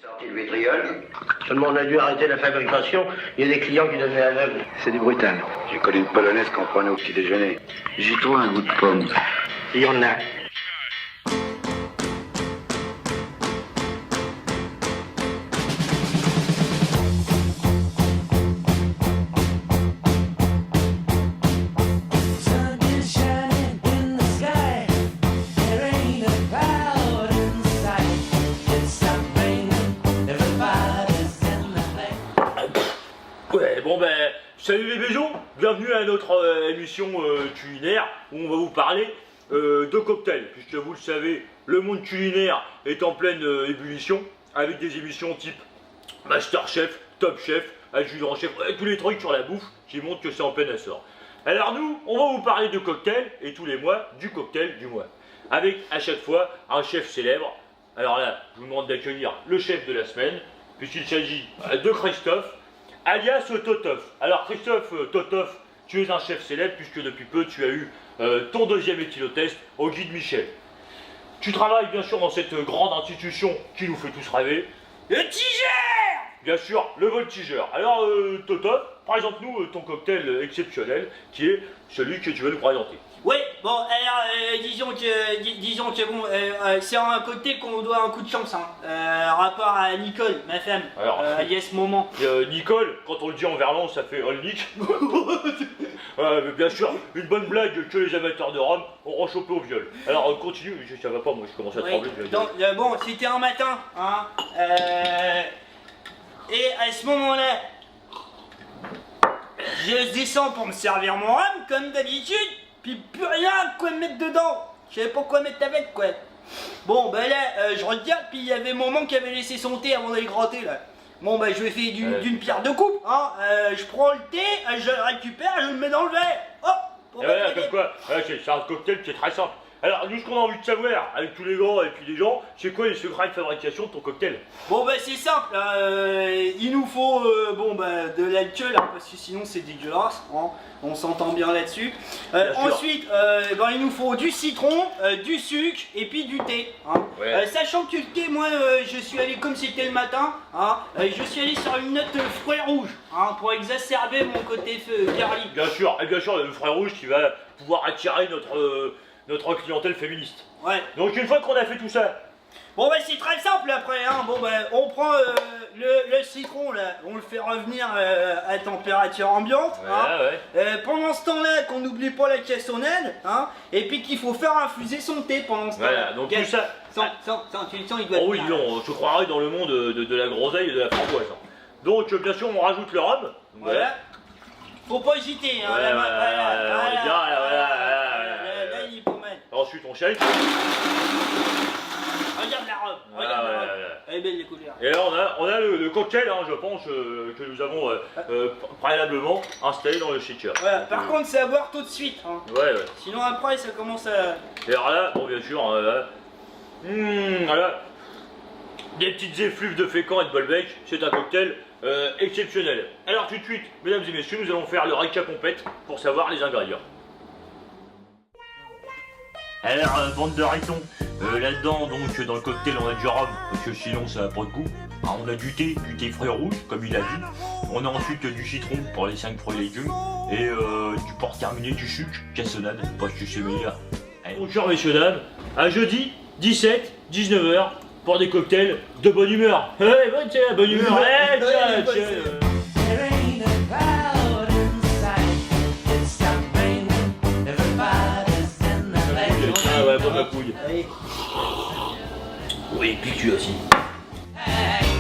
Sorti le vitriol. Seulement on a dû arrêter la fabrication, il y a des clients qui devenaient aveugles. C'est du brutal. J'ai connu une polonaise qu'on prenait au petit déjeuner. J'ai trouvé un goût de pomme. Il y en a. Ouais, bon ben, salut les Béjons, bienvenue à notre émission culinaire où on va vous parler de cocktails. Puisque vous le savez, le monde culinaire est en pleine ébullition avec des émissions type Masterchef, Top Chef, Adjudant Chef, tous les trucs sur la bouffe qui montrent que c'est en plein essor. Alors nous, on va vous parler de cocktails et tous les mois du cocktail du mois. Avec à chaque fois un chef célèbre. Alors là, je vous demande d'accueillir le chef de la semaine, puisqu'il s'agit de Christophe, alias Totov. Alors Christophe Totov, tu es un chef célèbre puisque depuis peu tu as eu ton deuxième éthylotest au Guide Michel. Tu travailles bien sûr dans cette grande institution qui nous fait tous rêver, le Tigère. Bien sûr, le Voltigeur. Alors Totov, présente-nous ton cocktail exceptionnel qui est celui que tu veux nous présenter. Oui, bon, alors, disons que bon, c'est un cocktail qu'on doit un coup de chance, hein. Rapport à Nicole, ma femme, Alors, alias Moment. Nicole, quand on le dit en verlan, ça fait Olnick. Mais bien sûr, une bonne blague que les amateurs de rhum ont rechopé au viol. Alors, continue, ça va pas, moi je commence à trembler. Donc, bon, c'était un matin, hein, et à ce moment-là, je descends pour me servir mon rhum, comme d'habitude. Puis plus rien quoi mettre dedans. Je savais pas quoi mettre avec quoi. Bon bah là je regarde puis il y avait Moment qui avait laissé son thé avant d'aller gratter là. Bon bah je lui fais d'une pierre deux coups. Hein. Je prends le thé, je le récupère, je le mets dans le verre. Hop. Et voilà, comme quoi, c'est un cocktail qui est très simple. Alors nous ce qu'on a envie de savoir avec tous les grands et puis les gens, c'est quoi les secrets de fabrication de ton cocktail? Bon bah c'est simple, hein. Il nous faut bon bah de l'alcool hein, parce que sinon c'est dégueulasse, hein. On s'entend bien là-dessus. Ensuite ben, il nous faut du citron, du sucre et puis du thé. Hein. Ouais. Sachant que le thé, moi je suis allé comme c'était le matin, hein, je suis allé sur une note fruits rouges hein, pour exacerber mon côté girly. Bien sûr, et bien sûr le frère rouge qui va pouvoir attirer notre clientèle féministe. Ouais. Donc une fois qu'on a fait tout ça, bon bah c'est très simple après, hein. Bon bah on prend le citron là, on le fait revenir à température ambiante. ouais, Hein. ouais. Pendant ce temps-là, qu'on n'oublie pas la caissonnade, hein, et puis qu'il faut faire infuser son thé pendant ce temps-là. Voilà, donc tout ça. Tu le sens, il doit Oh oui, être non, je croirais dans le monde de la groseille et de la framboise. Hein. Donc bien sûr on rajoute le rhum. Voilà. Faut pas hésiter, hein. Ouais, on est bien, voilà. Là, il est pas mal. Ensuite on shake. Regarde la robe, regarde la robe. Elle est belle les couleurs. Et là on a le cocktail, hein, je pense, que nous avons préalablement installé dans le shaker. Voilà. Donc, Par contre, c'est à boire tout de suite. Hein. ouais. Sinon après, ça commence à... Et alors là, bon bien sûr, voilà, des petites effluves de fécamp et de Bolbec, c'est un cocktail exceptionnel. Alors tout de suite, mesdames et messieurs, nous allons faire le récap compète pour savoir les ingrédients. Alors, bande de ritons, là-dedans, donc, dans le cocktail, on a du rhum, parce que sinon ça n'a pas de goût. Alors, on a du thé fruits rouges, comme il a dit. On a ensuite du citron pour les 5 fruits et légumes. Et pour terminer, du sucre, cassonade, parce que c'est meilleur. Allez, donc, chers messieurs, dames, à jeudi, 17-19h, pour des cocktails de bonne humeur. Ouais, bonne humeur, tiens. Ah ouais, bonne couille. Allez. Oui, puis tu aussi. Hey.